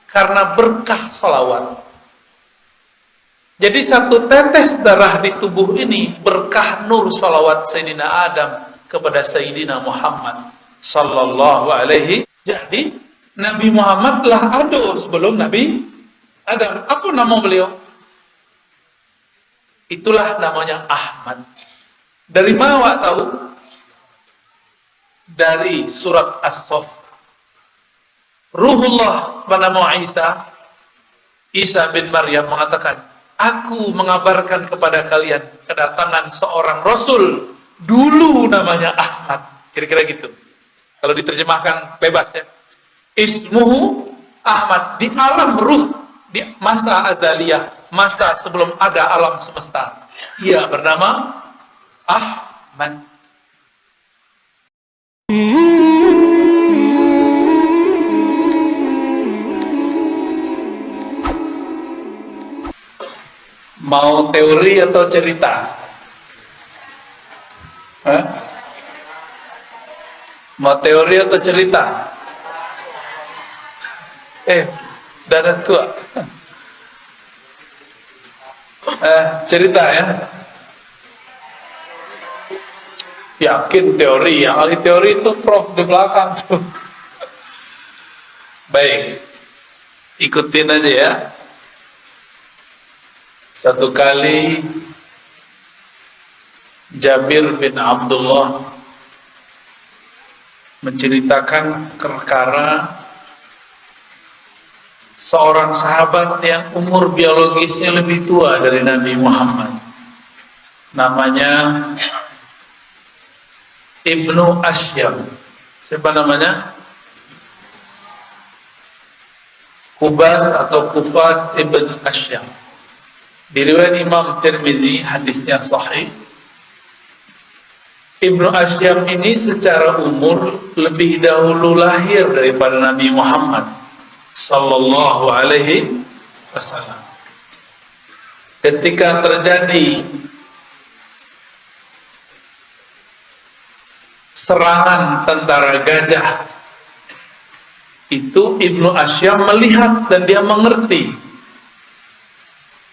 karena berkah sholawat. Jadi satu tetes darah di tubuh ini berkah nur sholawat Sayyidina Adam kepada Sayyidina Muhammad sallallahu alaihi. Jadi Nabi Muhammad lah ada sebelum Nabi Adam. Apa nama beliau? Itulah namanya Ahmad. Dari mana awak tahu? Dari surat As-Saff. Ruhullah bernama Isa bin Maryam mengatakan, aku mengabarkan kepada kalian kedatangan seorang Rasul dulu namanya Ahmad. Kira-kira gitu. Kalau diterjemahkan bebas ya. Ismuhu Ahmad, di alam ruh, di masa azaliyah, masa sebelum ada alam semesta. Ia bernama Ahmad. Mau teori atau cerita? Hah? Mau teori atau cerita? Dada tua. Cerita ya. Yakin teori, yang ahli teori itu prof di belakang tuh. Baik, ikutin aja ya. Satu kali Jabir bin Abdullah menceritakan perkara seorang sahabat yang umur biologisnya lebih tua dari Nabi Muhammad. Namanya Ibnu Asyam. Siapa namanya? Kubas atau Kufas Ibn Asyam. Diriwayat Imam Tirmizi, hadisnya sahih. Ibnu Asyam ini secara umur lebih dahulu lahir daripada Nabi Muhammad sallallahu alaihi wasallam. Ketika terjadi serangan tentara gajah, itu Ibnu Asyam melihat dan dia mengerti.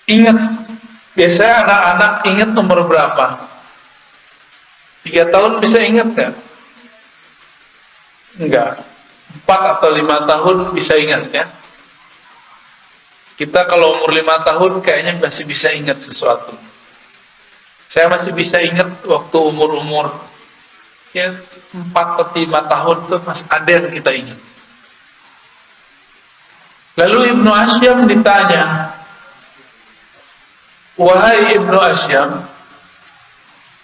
Ingat, biasanya anak-anak ingat nomor berapa? 3 tahun bisa ingat gak? Enggak. 4 atau 5 tahun bisa ingat ya. Kita kalau umur 5 tahun kayaknya masih bisa ingat sesuatu. Saya masih bisa ingat waktu umur-umur ya 4 atau 5 tahun tuh masih ada yang kita ingat. Lalu Ibnu Asyam ditanya, wahai Ibnu Asyam,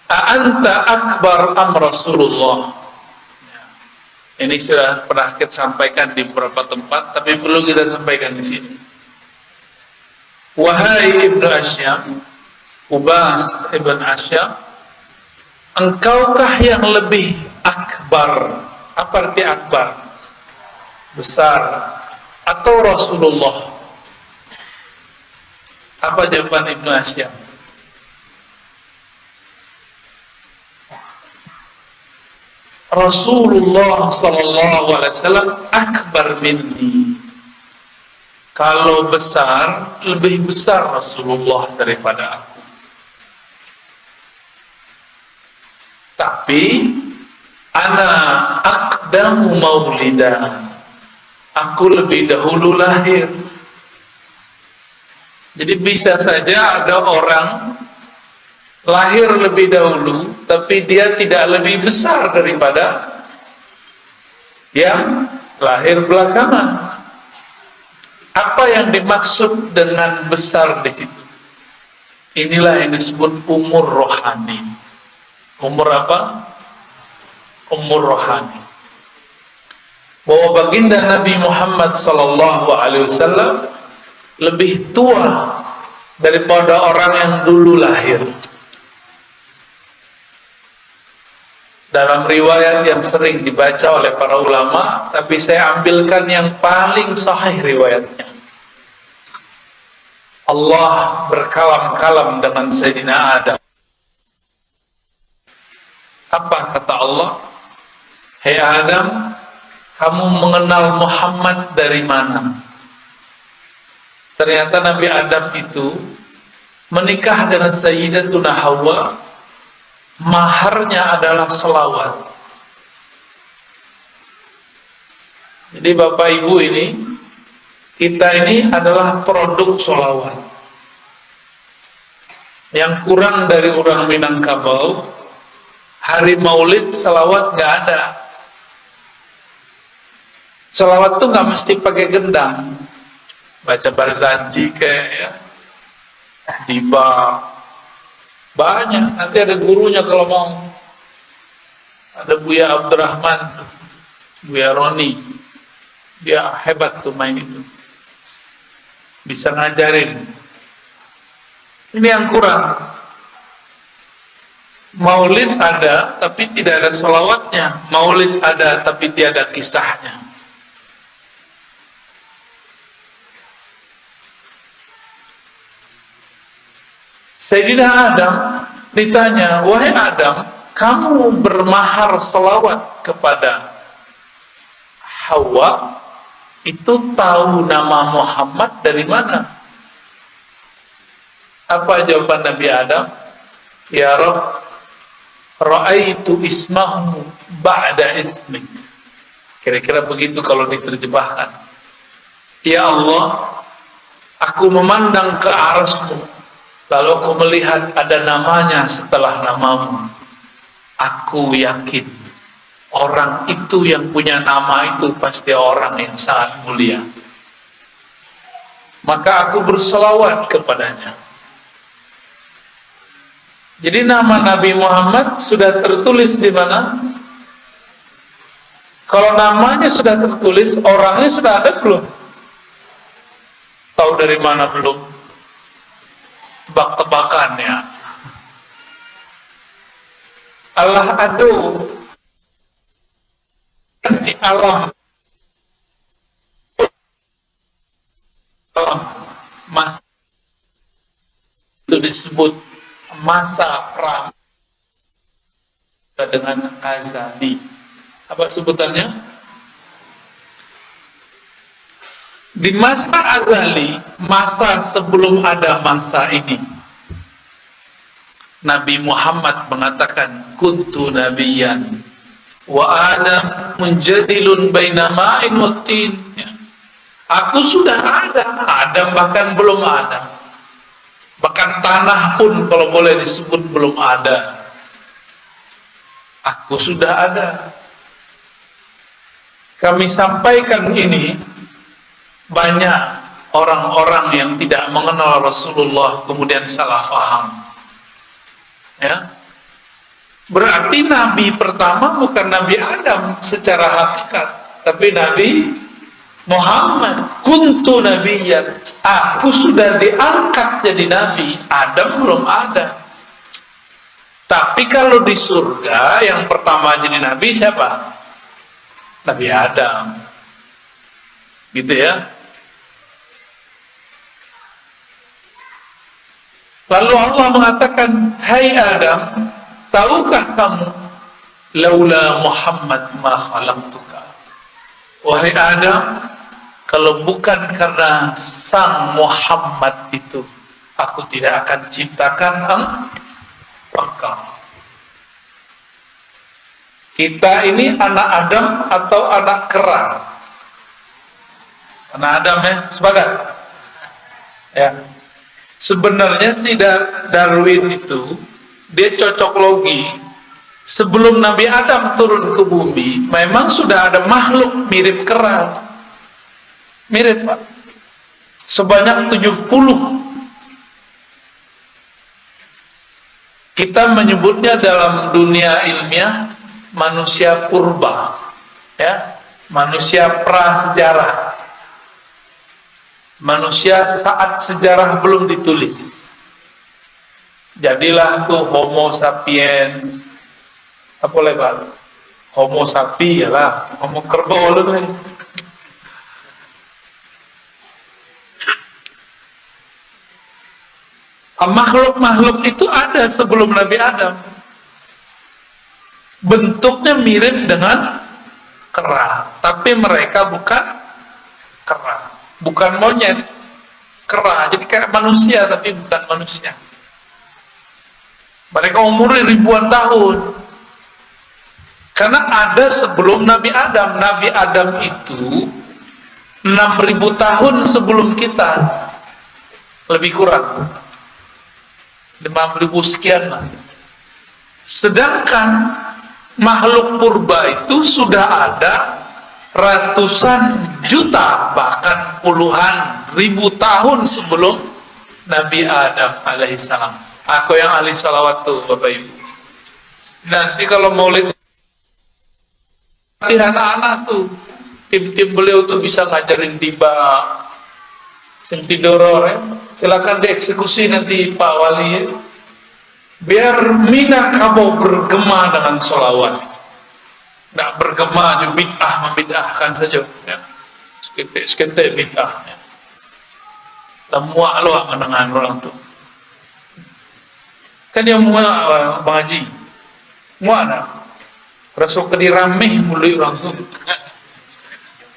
a'anta akbar am Rasulullah? Ini sudah pernah kita sampaikan di beberapa tempat, tapi perlu kita sampaikan di sini. Wahai Ibnu Asyam, Ubas Ibn Asyam, engkaukah yang lebih akbar? Apa arti akbar? Besar. Atau Rasulullah? Apa jawaban Ibnu Asyam? Rasulullah sallallahu alaihi wasallam akbar minni. Kalau besar, lebih besar Rasulullah daripada aku. Tapi ana aqdamu maulidan. Aku lebih dahulu lahir. Jadi bisa saja ada orang lahir lebih dahulu, tapi dia tidak lebih besar daripada yang lahir belakangan. Apa yang dimaksud dengan besar di situ? Inilah yang disebut umur rohani. Umur apa? Umur rohani. Bahwa baginda Nabi Muhammad sallallahu alaihi wasallam lebih tua daripada orang yang dulu lahir. Dalam riwayat yang sering dibaca oleh para ulama, tapi saya ambilkan yang paling sahih riwayatnya. Allah berkalam-kalam dengan Sayyidina Adam. Apa kata Allah? Hei Adam, kamu mengenal Muhammad dari mana? Ternyata Nabi Adam itu menikah dengan Sayyidatuna Hawa, maharnya adalah sholawat. Jadi Bapak Ibu ini, kita ini adalah produk sholawat. Yang kurang dari orang Minangkabau, hari Maulid sholawat nggak ada. Sholawat tuh nggak mesti pakai gendang, baca barzanji kayak ya, diba, banyak. Nanti ada gurunya kalau mau. Ada Buya Abdurrahman tuh, Buya Roni, dia hebat tuh main itu, bisa ngajarin. Ini yang kurang. Maulid ada tapi tidak ada sholawatnya, Maulid ada tapi tiada kisahnya. Sayyidina Adam ditanya, wahai Adam, kamu bermahar sholawat kepada Hawa, itu tahu nama Muhammad dari mana? Apa jawaban Nabi Adam? Ya Rabb, ra'aitu ismahu ba'da ismik. Kira-kira begitu kalau diterjemahkan. Ya Allah, aku memandang ke arasmu, lalu aku melihat ada namanya setelah namamu. Aku yakin orang itu yang punya nama itu pasti orang yang sangat mulia. Maka aku berselawat kepadanya. Jadi nama Nabi Muhammad sudah tertulis di mana? Kalau namanya sudah tertulis, orangnya sudah ada belum? Tahu dari mana belum? Tebak-tebakan ya. Allah adu di alam masa itu disebut masa pra dengan azali. Apa sebutannya? Di masa azali, masa sebelum ada masa ini, Nabi Muhammad mengatakan kuntu nabiyyan wa Adam munjadilun baina ma'in wa tin. Aku sudah ada, Adam bahkan belum ada. Bahkan tanah pun kalau boleh disebut belum ada. Aku sudah ada. Kami sampaikan ini, banyak orang-orang yang tidak mengenal Rasulullah kemudian salah faham. Ya. Berarti Nabi pertama bukan Nabi Adam secara hakikat, tapi Nabi Muhammad. Kuntu nabiyyan, aku sudah diangkat jadi nabi, Adam belum ada. Tapi kalau di surga yang pertama jadi nabi siapa? Nabi Adam. Gitu ya. Lalu Allah mengatakan, hai Adam, tahukah kamu laula Muhammad ma khalaqtuka? Wahai Adam, kalau bukan karena sang Muhammad itu, aku tidak akan ciptakan engkau. Kita ini anak Adam atau anak kera? Anak Adam ya, sepakat? Ya. Sebenarnya si Darwin itu, dia cocok logi. Sebelum Nabi Adam turun ke bumi, memang sudah ada makhluk mirip kera. Mirip Pak. Sebanyak 70. Kita menyebutnya dalam dunia ilmiah manusia purba, ya, manusia prasejarah, manusia saat sejarah belum ditulis. Jadilah tuh Homo sapiens, apa lebar? Homo sapi ya lah, Homo kerbau lebih. Makhluk-makhluk itu ada sebelum Nabi Adam. Bentuknya mirip dengan kera, tapi tapi mereka bukan kera, bukan monyet, kera. Jadi kayak manusia tapi bukan manusia. Mereka umurnya ribuan tahun. Karena ada sebelum Nabi Adam. Nabi Adam itu 6.000 tahun sebelum kita, lebih kurang 5.000 sekian lah. Sedangkan makhluk purba itu sudah ada ratusan juta, bahkan puluhan ribu tahun sebelum Nabi Adam alaihissalam. Aku yang ahli salawat tuh Bapak Ibu. Nanti kalau maulid anak-anak tuh, tim-tim beliau tuh bisa ngajarin tiba sentidoror ya. Silakan dieksekusi nanti Pak Wali ya. Biar Minangkabau bergema dengan sholawat. Tidak bergema juga bid'ah, membid'ahkan saja ya. Sekentek bid'ah ya. Lemuak loh mendengar orang tuh. Kan dia muak Bang Haji. Muak nak. Rasul kediramih mulai orang tuh.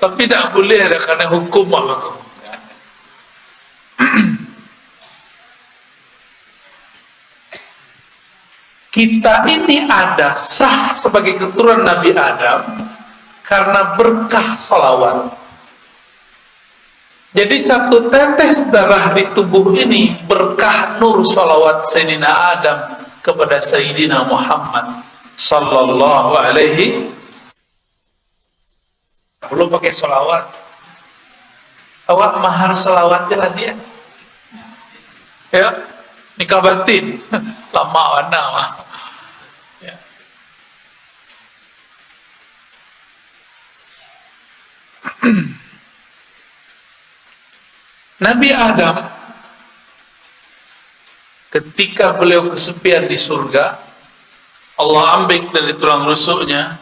Tapi tidak boleh ada karena hukum apa tuh. Kita ini ada sah sebagai keturunan Nabi Adam karena berkah sholawat. Jadi satu tetes darah di tubuh ini berkah nur sholawat Sayyidina Adam kepada Sayyidina Muhammad sallallahu alaihi. Belum pakai sholawat, awak mahar sholawatnya lah dia. Ya, nikah batin, lama warna mah. Ya. Nabi Adam ketika beliau kesepian di surga, Allah ambil dari tulang rusuknya,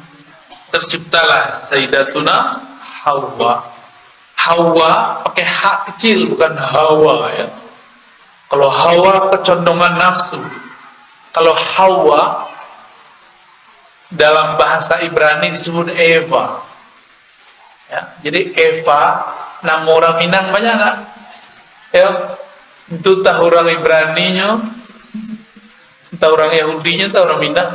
terciptalah Sayyidatuna Hawa. Hawa pakai hak kecil, bukan Hawa ya. Kalau Hawa kecondongan nafsu. Kalau Hawa dalam bahasa Ibrani disebut Eva. Ya, jadi Eva nama orang Minang banyak tak? Ya, itu tahu orang Ibraninya, tahu orang Yahudinya, tahu orang Minang.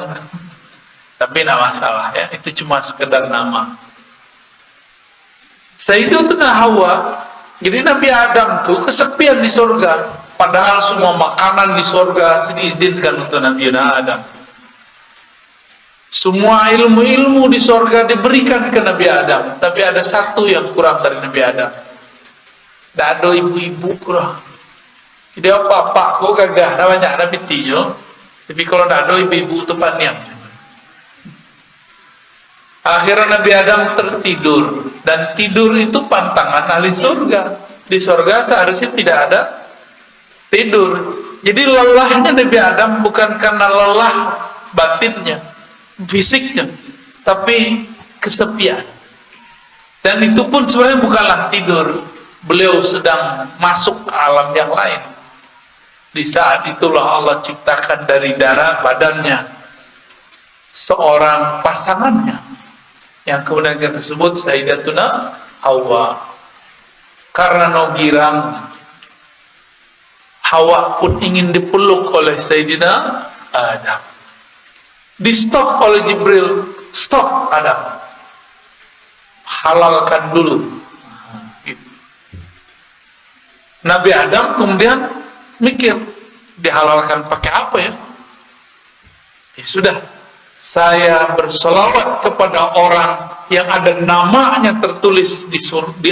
Tapi tidak masalah ya, itu cuma sekedar nama. Sayyidatuna Hawa, jadi Nabi Adam tuh kesepian di surga. Padahal semua makanan di surga diizinkan untuk Nabi Adam. Semua ilmu-ilmu di surga diberikan ke Nabi Adam. Tapi ada satu yang kurang dari Nabi Adam. Tidak ada ibu-ibu kurang. Jadi apa-apa kok gagah namanya ada pitinya. Tapi kalau tidak ada ibu-ibu itu paniang. Akhirnya Nabi Adam tertidur. Dan tidur itu pantangan ahli surga. Di surga seharusnya tidak ada tidur. Jadi lelahnya Nabi Adam bukan karena lelah batinnya, fisiknya, tapi kesepian. Dan itu pun sebenarnya bukanlah tidur. Beliau sedang masuk ke alam yang lain. Di saat itulah Allah ciptakan dari darah badannya seorang pasangannya, yang kemudian kita sebut Sayyidatuna Hawa. Karena no girang, Hawa pun ingin dipeluk oleh Sayyidina Adam. Di stop oleh Jibril. Stop Adam, halalkan dulu. Gitu. Nabi Adam kemudian mikir, dihalalkan pakai apa ya? Ya sudah, saya berselawat kepada orang yang ada namanya tertulis di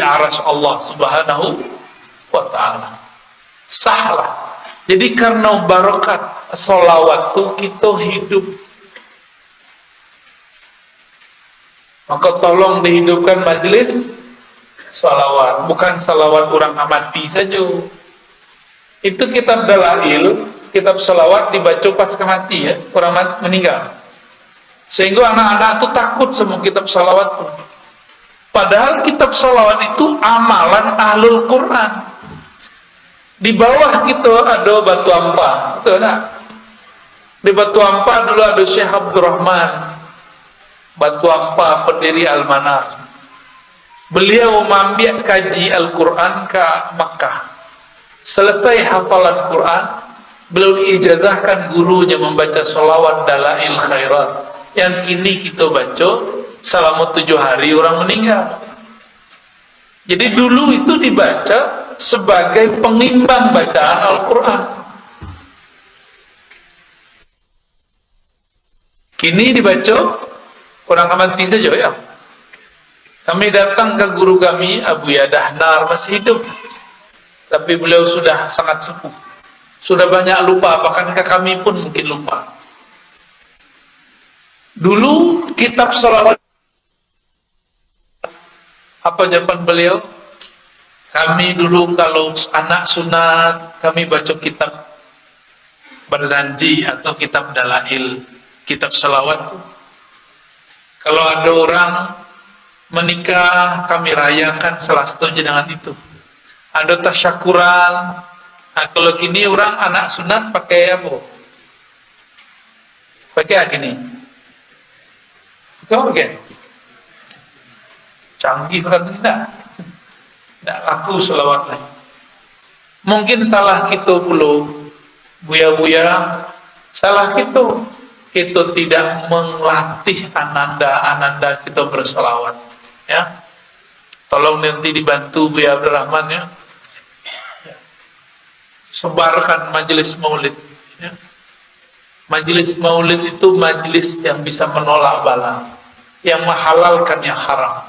arsy Allah Subhanahu wa ta'ala. Sahlah. Jadi karena barokat selawat itu kita hidup. Maka tolong dihidupkan majelis salawat, bukan salawat orang amati saja. Itu kitab dalail, kitab salawat dibaca pas kemati ya, orang meninggal. Sehingga anak-anak itu takut sama kitab salawat itu. Padahal kitab salawat itu amalan ahlul Quran. Di bawah kita ada batu ampah, betul tak? Di batu ampah dulu ada Syekh Abdurrahman, batu ampah pendiri Al-Manar. Beliau mambiat kaji Al-Quran ke Makkah. Selesai hafalan Quran, beliau diijazahkan gurunya membaca sholawat Dalail Khairat, yang kini kita baca selama 7 hari orang meninggal. Jadi dulu itu dibaca sebagai pengimbang bacaan Al-Quran. Kini dibaca kurang amanti saja ya. Kami datang ke guru kami, Abu Yadahnar, masih hidup, tapi beliau sudah sangat sepuh, sudah banyak lupa, bahkan ke kami pun mungkin lupa. Dulu kitab sholawat, apa jawaban beliau? Kami dulu kalau anak sunat, kami baca kitab Barzanji atau kitab Dalail, kitab sholawat. Kalau ada orang menikah, kami rayakan salah satu jenengan itu. Ada tasyakuran. Nah, kalau gini orang anak sunat pakai apa? Pakai gini. Pakai canggih orang tidak. Tidak laku selawat lagi. Mungkin salah kita pula, buya-buya, salah kita. Kita tidak melatih ananda kita berselawat. Ya, tolong nanti dibantu Bu Abdurrahman ya. Sebarkan majelis maulid. Ya. Majelis maulid itu majelis yang bisa menolak bala, yang menghalalkan yang haram.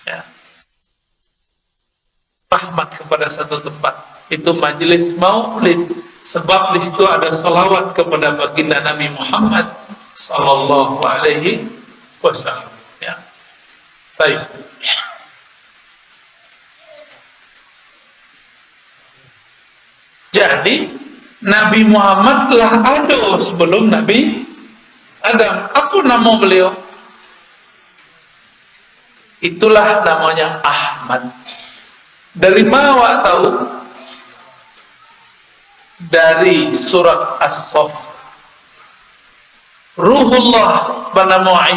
Ya. Rahmat kepada satu tempat itu majelis maulid, sebab di situ ada salawat kepada baginda Nabi Muhammad sallallahu alaihi wasallam. Ya. Baik. Jadi Nabi Muhammad telah ada sebelum Nabi Adam. Apa nama beliau? Itulah namanya Ahmad. Dari mana awak tahu? Dari surat As-Saff. Ruhullah bernama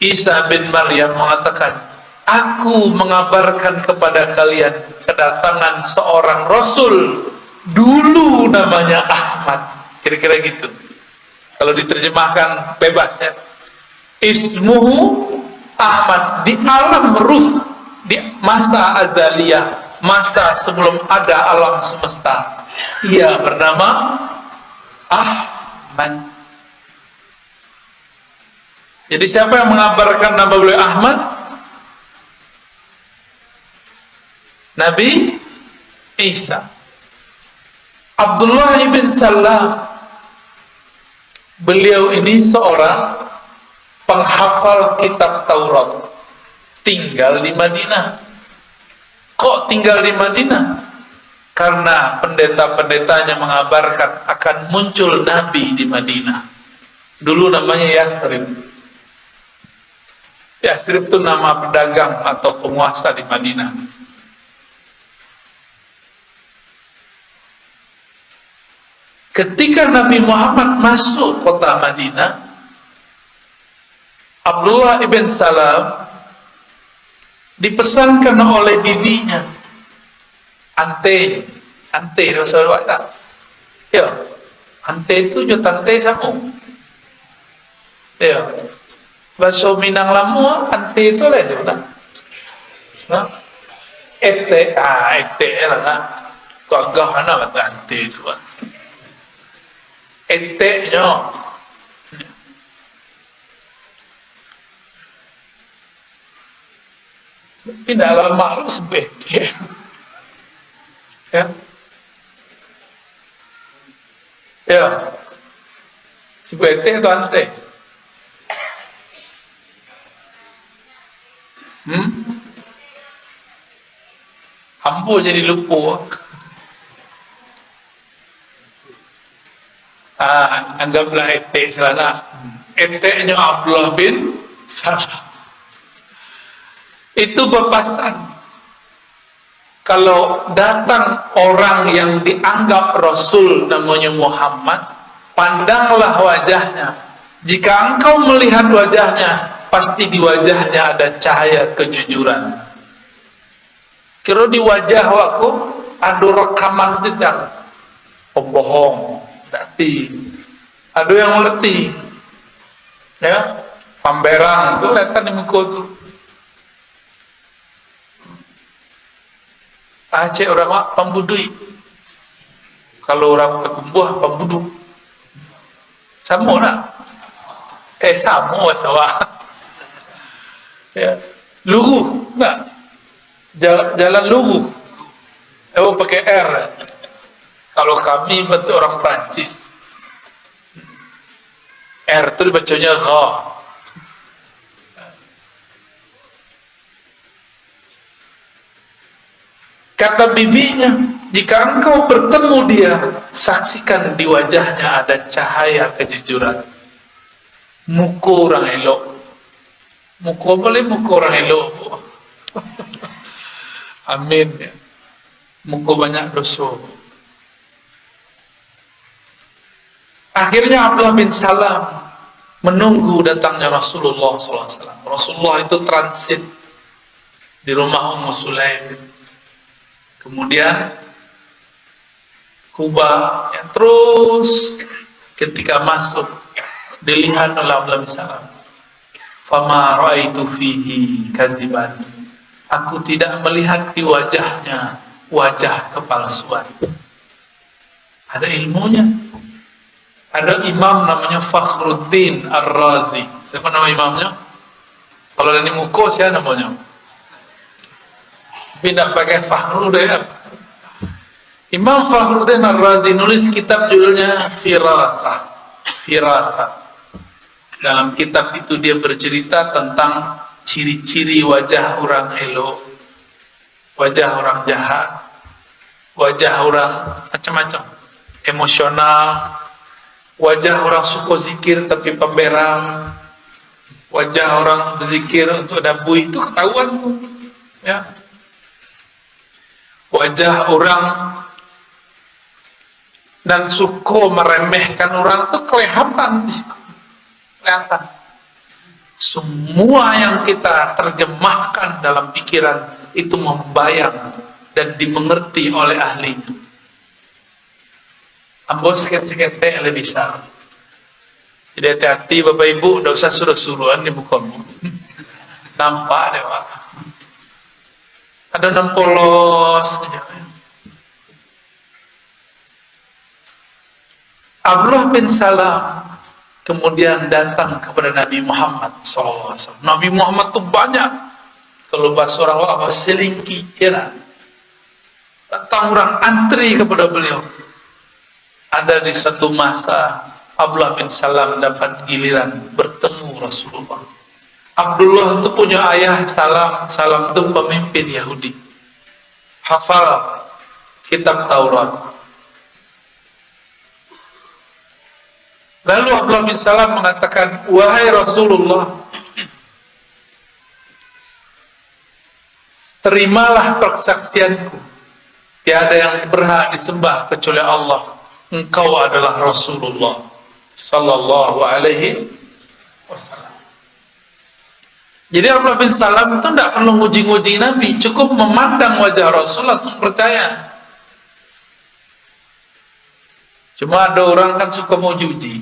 Isa bin Maryam mengatakan, aku mengabarkan kepada kalian kedatangan seorang Rasul, dulu namanya Ahmad. Kira-kira gitu. Kalau diterjemahkan bebas ya. Ismuhu Ahmad, di alam ruh, di masa azaliyah, masa sebelum ada alam semesta, ia bernama Ahmad. Jadi siapa yang mengabarkan nama beliau Ahmad? Nabi Isa. Abdullah ibn Salam, beliau ini seorang penghafal kitab Taurat, tinggal di Madinah. Kok tinggal di Madinah? Karena pendeta-pendetanya mengabarkan akan muncul Nabi di Madinah. Dulu namanya Yasrib. Yasrib itu nama pedagang atau penguasa di Madinah. Ketika Nabi Muhammad masuk kota Madinah, Abdullah ibn Salam dipesankan oleh bibinya, ante Rasulullah. Ya, ante itu jo tante samu. Ya. Bahasa Minang Lamu, ante itu lah juga. Nah, ete lah. Gagah mana kata ante itu? Ete nyo. Tapi dalam makhluk sebut ete. Ya. Ya. Sebut ete atau ante? Ambo jadi lupa. Anggaplah etek selana. Eteknya Abdullah bin Salam. Itu papasan. Kalau datang orang yang dianggap Rasul namanya Muhammad, pandanglah wajahnya. Jika engkau melihat wajahnya, pasti di wajahnya ada cahaya kejujuran. Kira di wajah aku ada rekaman jejak pembohong, dati, ada yang letih, ya, pamberang, itu kelihatan di muka tu. Aceh orang mak pembudui, kalau orang berkumbuh pembudu, sama nak, sama sawa, ya, luruh, nak. Jalan luruh, pakai R. Kalau kami bentuk orang Prancis, R itu dibacanya Ra. Kata bibinya, jika engkau bertemu dia, saksikan di wajahnya ada cahaya kejujuran. Muka orang elok, muka boleh muka orang elok. Amin ya. Muka banyak dosa. Akhirnya Abdullah bin Salam menunggu datangnya Rasulullah SAW. Rasulullah itu transit di rumah Ummu Sulaim. Kemudian Kuba, ya, terus ketika masuk dilihat oleh Abdullah bin Salam. Fama ra'aitu fihi kaziban. Aku tidak melihat di wajahnya wajah kepalsuan. Ada ilmunya. Ada imam namanya Fakhruddin Ar-Razi. Siapa nama imamnya? Kalau ini muko siapa namanya? Tapi tidak pakai Fakhruddin. Imam Fakhruddin Ar-Razi nulis kitab judulnya Firasah. Firasah. Dalam kitab itu dia bercerita tentang ciri-ciri wajah orang elok, wajah orang jahat, wajah orang macam-macam, emosional, wajah orang suka zikir tapi pemberang, wajah orang berzikir untuk dabui itu ketahuan tuh, ya. Wajah orang dan suka meremehkan orang itu kelihatan, kelihatan. Semua yang kita terjemahkan dalam pikiran itu membayang dan dimengerti oleh ahlinya. Ambo sikit-sikit lebih bisa. Jadi hati-hati Bapak Ibu, tidak usah suruh-suruhan di mukamu. Nampak deh Pak. Ada 6 polos. Abdullah bin Salam kemudian datang kepada Nabi Muhammad SAW. Nabi Muhammad itu banyak. Kalau bahasa orang apa selingki, ya. Datang orang antri kepada beliau. Ada di satu masa Abdullah bin Salam dapat giliran bertemu Rasulullah. Abdullah itu punya ayah Salam. Salam itu pemimpin Yahudi. Hafal kitab Taurat. Lalu Abdullah bin Salam mengatakan, wahai Rasulullah, terimalah persaksianku. Tiada yang berhak disembah kecuali Allah. Engkau adalah Rasulullah sallallahu alaihi wasallam. Jadi Abdullah bin Salam itu tidak perlu nguji-nguji Nabi, cukup memandang wajah Rasul langsung percaya. Cuma ada orang kan suka mau uji.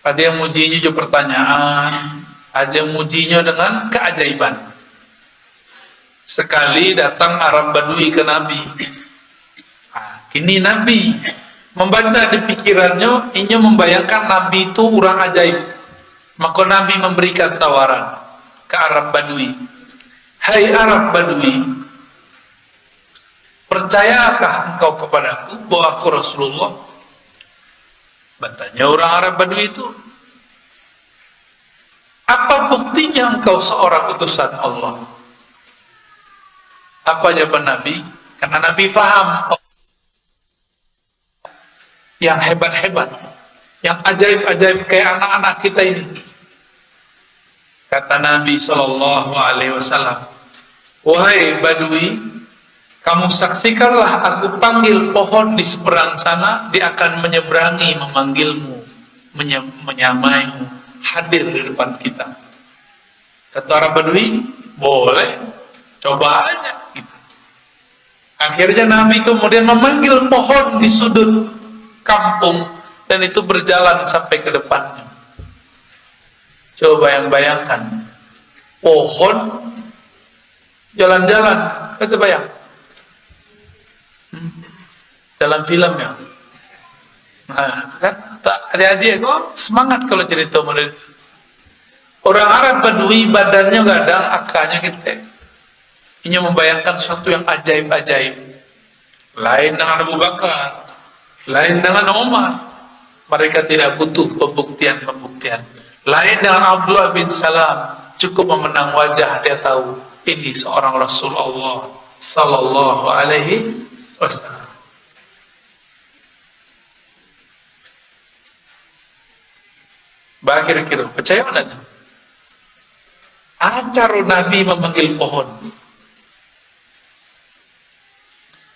Ada yang mujinya juga pertanyaan, ada yang mujinya dengan keajaiban. Sekali datang Arab Badui ke Nabi. Kini Nabi membaca di pikirannya, ini membayangkan Nabi itu orang ajaib. Maka Nabi memberikan tawaran ke Arab Badui. Hai Arab Badui, percayakah engkau kepadaku bahwa aku Rasulullah? Bertanya orang Arab Badui itu, apa buktinya engkau seorang utusan Allah? Apa jawaban Nabi? Karena Nabi paham yang hebat-hebat, yang ajaib-ajaib kayak anak-anak kita ini. Kata Nabi SAW, wahai Badui, kamu saksikanlah aku panggil pohon di seberang sana, dia akan menyeberangi, memanggilmu, menyamaimu, hadir di depan kita. Kata orang Badui, boleh, coba aja. Gitu. Akhirnya Nabi kemudian memanggil pohon di sudut kampung, dan itu berjalan sampai ke depannya. Coba yang bayangkan, pohon jalan-jalan, kita bayang. Dalam film ya. Nah, kan adik-adik kok semangat kalau cerita model itu. Orang Arab Badui badannya gadang, akanya kita. Ini membayangkan sesuatu yang ajaib-ajaib. Lain dengan Abu Bakar, lain dengan Umar. Mereka tidak butuh pembuktian-pembuktian. Lain dengan Abdullah bin Salam, cukup memandang wajah dia tahu ini seorang Rasulullah sallallahu alaihi wasallam. Kira-kira percaya mana tu? Acara Nabi memanggil pohon.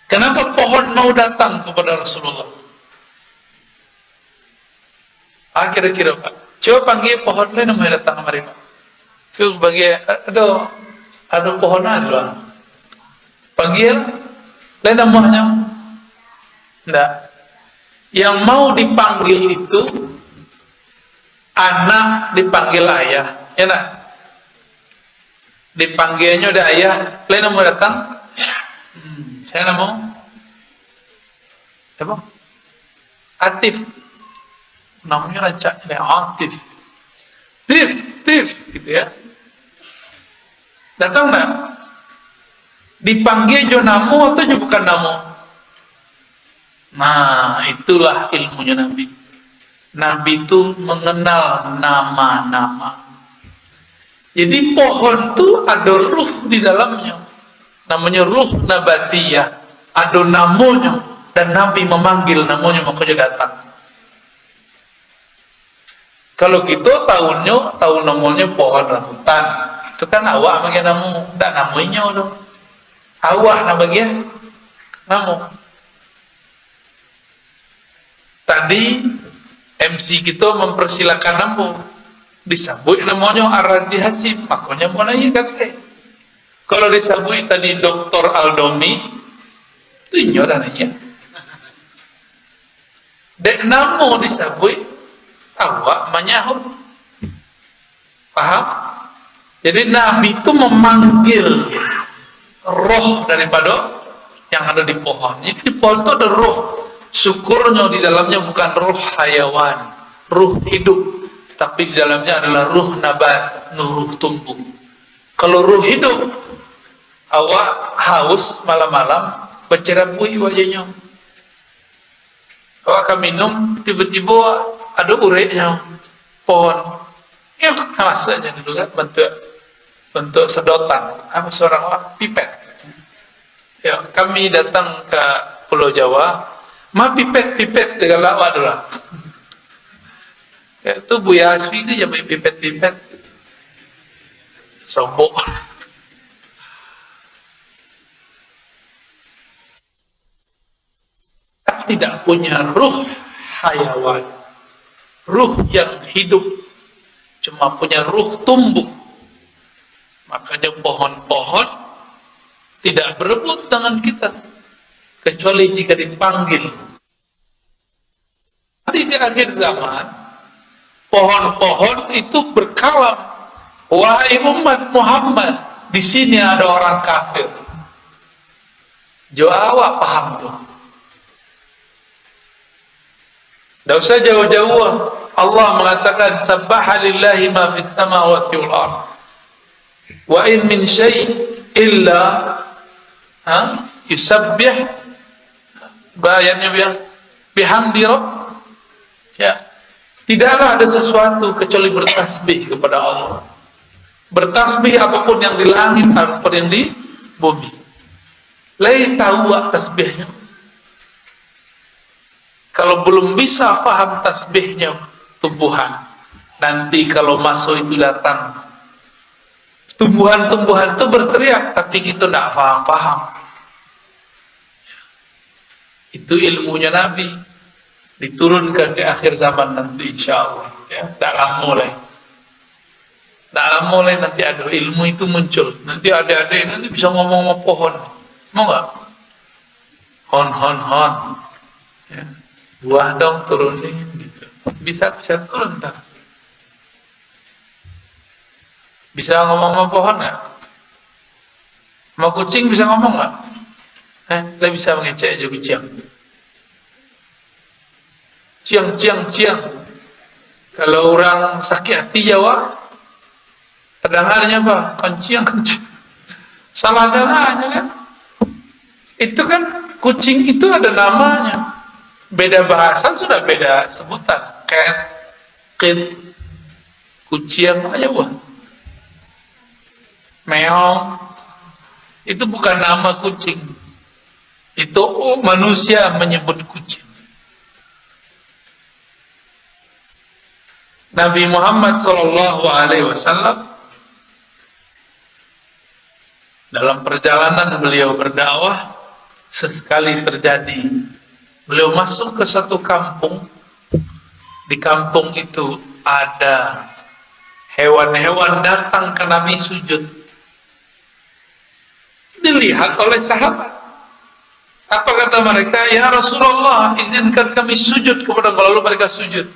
Kenapa pohon mau datang kepada Rasulullah? Kira-kira Pak. Coba panggil pohon lain yang mau datang kemari Pak. Coba bagi ada pohon ada. Panggil lain namanya. Tidak. Yang mau dipanggil itu anak dipanggil ayah, ya nak? Dipanggilnya udah ayah, lain mau datang? Saya mau. Apa? Atif. Namanya raja ini Atif. Tif, gitu ya. Datang nak? Dipanggil jo namu atau jo bukan namu? Nah, itulah ilmunya Nabi. Nabi itu mengenal nama-nama. Jadi pohon itu ada ruh di dalamnya. Namanya ruh nabatiyah. Ada namanya. Dan Nabi memanggil namanya, makanya datang. Kalau gitu tahu namanya pohon rambutan. Itu kan awak bagian namu. Tak namanya dong. Awak na bagian namu. Tadi MC kita mempersilakan namu. Disebut namanya Ar-Razi Hasim, makanya mau nanya kakek. Kalau disebut tadi Dr. Aldomi, itu nyoran nanya. Dek namu disebut, awak menyahut. Paham? Jadi Nabi itu memanggil roh daripada yang ada di pohon. Jadi di pohon itu ada roh. Syukurnya di dalamnya bukan roh hayawan, ruh hidup. Tapi di dalamnya adalah ruh nabat, ruh tumbuh. Kalau ruh hidup, awak haus malam-malam, bercerabui wajahnya. Awak akan minum, tiba-tiba ada ureknya, pohon. Ya, maksudnya dulu kan bentuk sedotan. Apa seorang orang pipet. Ya, kami datang ke Pulau Jawa, pipet dengan awak dulu. Itu Buya Aswi itu ya pipet-pipet sombong. Tidak punya ruh hayawan, ruh yang hidup, cuma punya ruh tumbuh. Makanya pohon-pohon tidak berebut dengan kita kecuali jika dipanggil. Nanti di akhir zaman pohon-pohon itu berkalam, wahai umat Muhammad, di sini ada orang kafir. Jo awak paham tuh. Tidak usah jauh-jauh. Allah mengatakan sabbaha lillahi ma fis samawati wal ardh. Wa in min syai' illa yusabbih bayarnya bihamdi rabb. Ya. Tidaklah ada sesuatu kecuali bertasbih kepada Allah. Bertasbih apapun yang di langit, apapun yang di bumi. Lai tahu tasbihnya. Kalau belum bisa faham tasbihnya tumbuhan, nanti kalau masuk itu datang tumbuhan-tumbuhan itu berteriak, tapi kita tidak paham-paham. Itu ilmunya Nabi. Diturunkan di akhir zaman nanti insya Allah, ya, tak lama mulai. Nah, mulai nanti ada ilmu itu muncul. Nanti adik-adik nanti bisa ngomong sama pohon. Mau nggak? Hon. Ya. Buah dong turunin. Gitu. Bisa turun ntar. Bisa ngomong sama pohon nggak? Mau kucing bisa ngomong nggak? Kita bisa mengecek aja kucing. Ciang. Kalau orang sakit hati Jawa, terdengarnya apa? Kencing. Salah dengarnya kan? Itu kan kucing itu ada namanya. Beda bahasa sudah beda sebutan. Cat, kit, kucing aja buah. Meong. Itu bukan nama kucing. Itu manusia menyebut kucing. Nabi Muhammad SAW dalam perjalanan beliau berdakwah, sesekali terjadi beliau masuk ke satu kampung. Di kampung itu ada hewan-hewan datang ke Nabi sujud. Dilihat oleh sahabat. Apa kata mereka? Ya Rasulullah, izinkan kami sujud kepada Engkau. Lalu mereka sujud.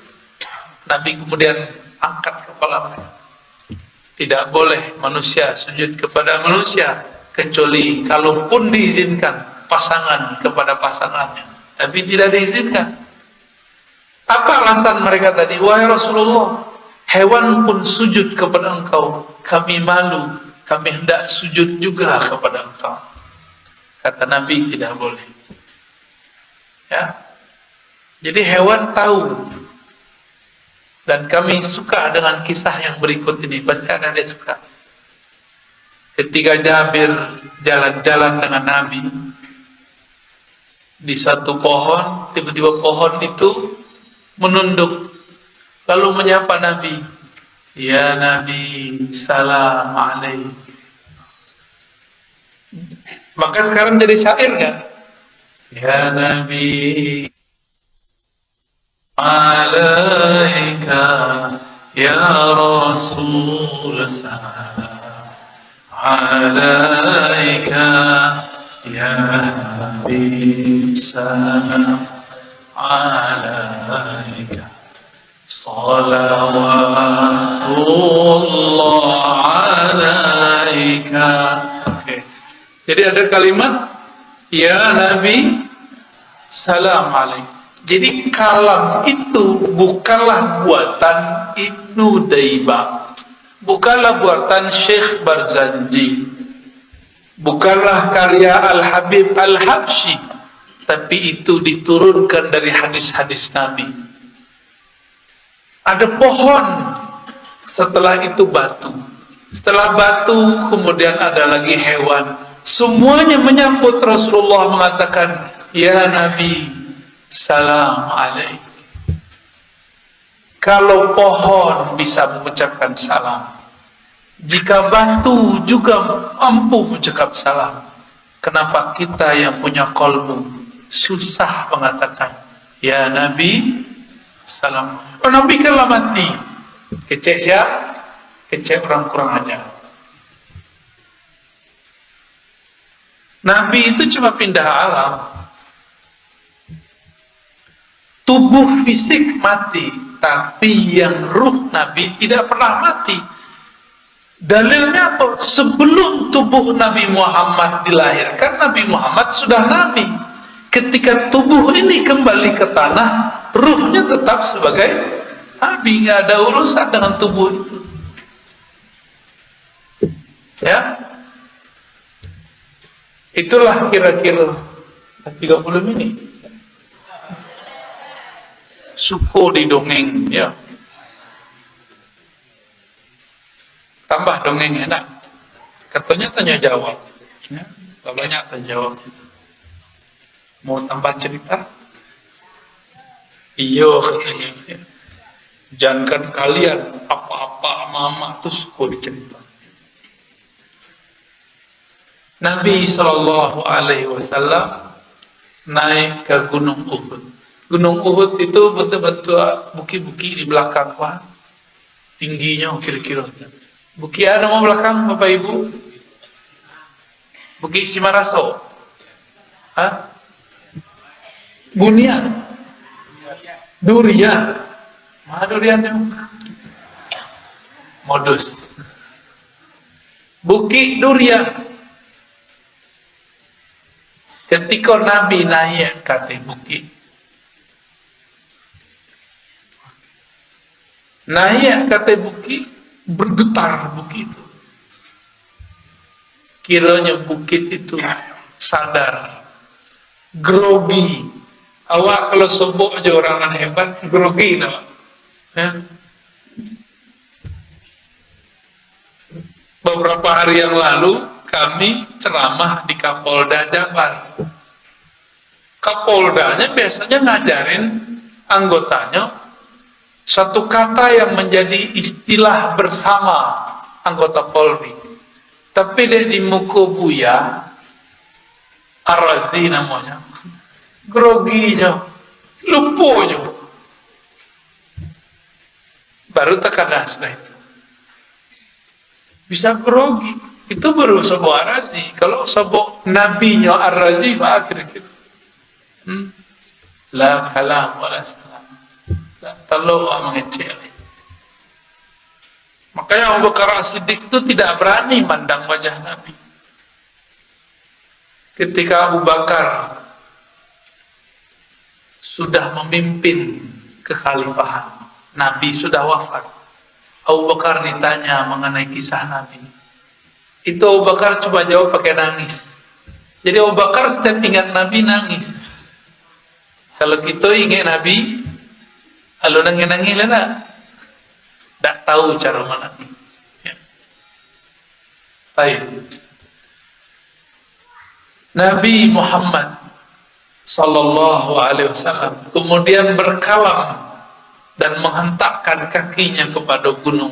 Nabi kemudian angkat kepala mereka. Tidak boleh manusia sujud kepada manusia, kecuali kalaupun diizinkan pasangan kepada pasangannya. Tapi tidak diizinkan. Apa alasan mereka tadi? Wahai Rasulullah, hewan pun sujud kepada Engkau, kami malu, kami hendak sujud juga kepada Engkau. Kata Nabi, tidak boleh. Ya. Jadi hewan tahu. Dan kami suka dengan kisah yang berikut ini. Pasti ada yang suka. Ketika Jabir jalan-jalan dengan Nabi di suatu pohon, tiba-tiba pohon itu menunduk, lalu menyapa Nabi. Ya Nabi, salam alaik. Maka sekarang jadi syair kan? Ya Nabi alaika, ya Rasul salam alaika, ya Habib salam alaika, salawatullah alaika. Okay. Jadi ada kalimat ya Nabi salam alaika. Jadi kalam itu bukanlah buatan Ibnu Daibah, bukanlah buatan Syekh Barzanji, bukanlah karya Al-Habib Al-Habsyi, tapi itu diturunkan dari hadis-hadis Nabi. Ada pohon, setelah itu batu, setelah batu kemudian ada lagi hewan. Semuanya menyambut Rasulullah mengatakan, ya Nabi salam alaik. Kalau pohon bisa mengucapkan salam, jika batu juga mampu mengucap salam, kenapa kita yang punya qalbu susah mengatakan ya Nabi salam? Oh, Nabi kan mati. Kecek siapa? Kecek orang kurang ajar. Nabi itu cuma pindah alam. Tubuh fisik mati, tapi yang ruh Nabi tidak pernah mati. Dalilnya apa? Sebelum tubuh Nabi Muhammad dilahirkan, Nabi Muhammad sudah Nabi. Ketika tubuh ini kembali ke tanah, ruhnya tetap sebagai Nabi. Nggak ada urusan dengan tubuh itu. Ya, itulah kira-kira 30 menit. Suko di dongeng, ya. Tambah dongeng enak. Katanya tanya jawab, ya. Banyak tanya jawab. Mau tambah cerita? Iyo katanya. Ya. Jangankan kalian, apa-apa mama tuh suko dicerita. Nabi SAW naik ke Gunung Uhud. Gunung Uhud itu betul-betul bukit-bukit di belakang, wah, tingginya kira-kira Bukit ada nama belakang Bapak Ibu? Bukit Simaraso. Hah? Bunian. Durian. Mana duriannya? Modus. Bukit Durian. Ketika Nabi naik ke atas bukit, naik ke atas bukit, bergetar bukit itu. Kiranya bukit itu sadar, grogi. Awak kalau sobok aja orang hebat, grogi nama. Beberapa hari yang lalu kami ceramah di Kapolda Jabar. Kapoldanya biasanya ngajarin anggotanya satu kata yang menjadi istilah bersama anggota Polri. Tapi dia di Mukobuya, Arazi namanya, groginya, luponya, baru terkena sudah itu. Bisa grogi, itu baru sebuah Arazi. Kalau sebuah nabinya Arazi, kira-kira la kalam wala salam, la talu mengecil. Makanya Abu Bakar As-Siddiq itu tidak berani mandang wajah Nabi. Ketika Abu Bakar sudah memimpin kekhalifahan, Nabi sudah wafat, Abu Bakar ditanya mengenai kisah Nabi. Itu Abu Bakar coba jawab pakai nangis. Jadi Abu Bakar setiap ingat Nabi nangis. Kalau kita ingat Nabi, lalu nangis-nangis lah. Tak tahu cara mana ni. Ya. Baik. Nabi Muhammad sallallahu alaihi wasallam kemudian berkalam dan menghentakkan kakinya kepada gunung.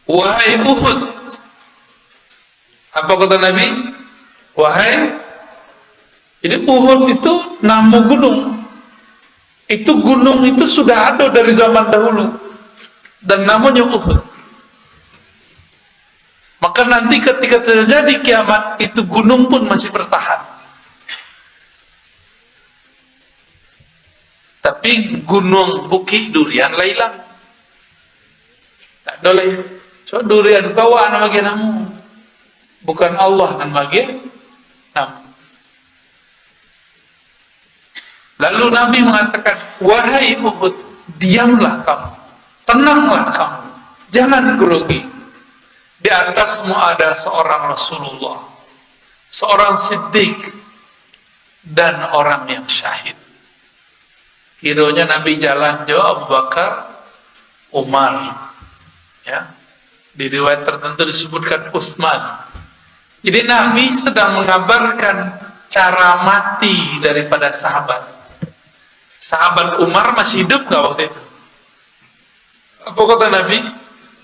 Wahai Uhud. Apa kata Nabi? Wahai. Jadi Uhud itu nama gunung. Itu gunung itu sudah ada dari zaman dahulu. Dan namanya Uhud. Maka nanti ketika terjadi kiamat, itu gunung pun masih bertahan. Tapi gunung Bukit Durian lah hilang. Tak ada lagi. So durian bawa nama namu. Bukan Allah nama nama. Lalu Nabi mengatakan, wahai Uhud, diamlah kamu. Tenanglah kamu, jangan grogi. Di atasmu ada seorang Rasulullah, seorang Siddiq, dan orang yang syahid. Kiranya Nabi jalan jauh, Abu Bakar, Umar, ya. Di riwayat tertentu disebutkan Utsman. Jadi Nabi sedang mengabarkan cara mati daripada sahabat. Sahabat Umar masih hidup nggak waktu itu? Apa kata Nabi?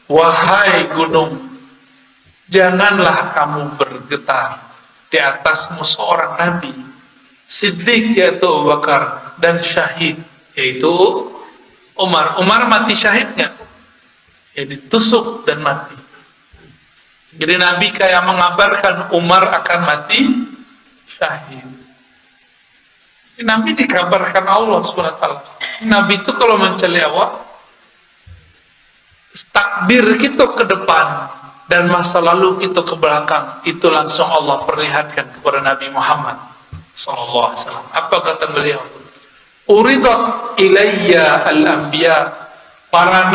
Wahai gunung, janganlah kamu bergetar. Di atasmu seorang Nabi, Siddiq yaitu Abu Bakar, dan syahid yaitu Umar. Umar mati syahid nggak? Ya ditusuk dan mati. Jadi Nabi kayak mengabarkan Umar akan mati syahid. Nabi dikabarkan Allah SWT. Nabi itu kalau mencela awak, takbir kita ke depan dan masa lalu kita ke belakang, itu langsung Allah perlihatkan kepada Nabi Muhammad SAW. Apa kata beliau? Uridat ilayya al-anbiya, para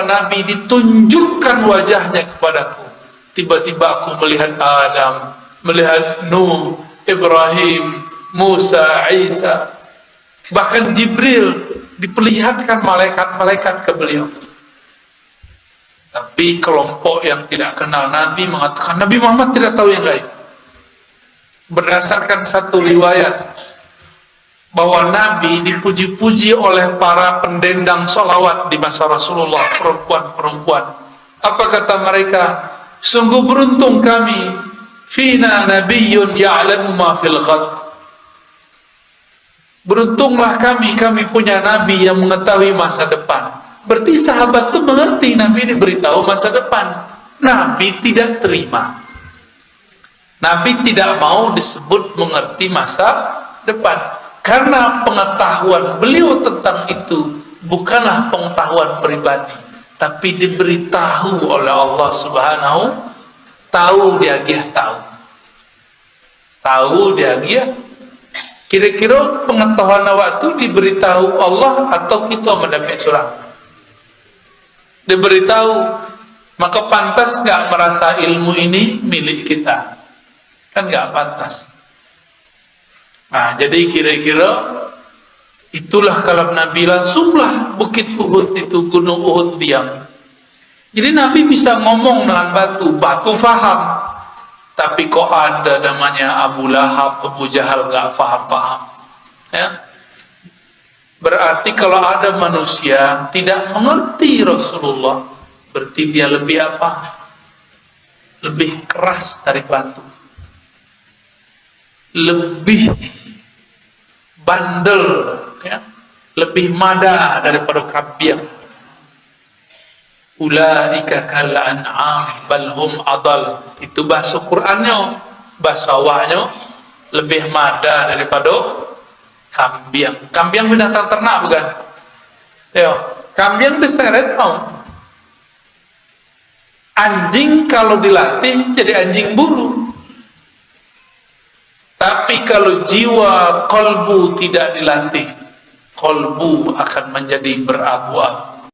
nabi ditunjukkan wajahnya kepadaku. Tiba-tiba aku melihat Adam, melihat Nuh, Ibrahim, Musa, Isa, bahkan Jibril diperlihatkan malaikat-malaikat ke beliau. Tapi kelompok yang tidak kenal Nabi mengatakan Nabi Muhammad tidak tahu yang gaib. Berdasarkan satu riwayat bahwa Nabi dipuji-puji oleh para pendendang sholawat di masa Rasulullah, perempuan-perempuan. Apa kata mereka? Sungguh beruntung kami, fina nabiyyun ya'lamu ma fil ghad. Beruntunglah kami punya Nabi yang mengetahui masa depan. Berarti sahabat itu mengerti Nabi diberitahu masa depan. Nabi tidak terima. Nabi tidak mau disebut mengerti masa depan, karena pengetahuan beliau tentang itu bukanlah pengetahuan pribadi, tapi diberitahu oleh Allah Subhanahu. Tahu dia tahu dia. Kira-kira pengetahuan awak tu diberitahu Allah atau kita mendapat surah? Diberitahu, maka pantas nggak merasa ilmu ini milik kita? Kan nggak pantas. Nah, jadi kira-kira itulah kalau Nabi langsunglah bukit Uhud itu, gunung Uhud diam. Jadi Nabi bisa ngomong dengan batu faham. Tapi kok ada namanya Abu Lahab, Abu Jahal gak faham-faham, ya? Berarti kalau ada manusia tidak mengerti Rasulullah, berarti dia lebih apa? Lebih keras dari batu, lebih bandel, ya? Lebih mada daripada kambing. Ulaika kal an'am bal hum adal. Itu bahasa Qur'annya, bahasa awaknya lebih mada daripada kambing. Kambing binatang ternak bukan? Ya, kambing diseret mau. Anjing kalau dilatih jadi anjing buru. Tapi kalau jiwa kolbu tidak dilatih, kolbu akan menjadi berabu-abu.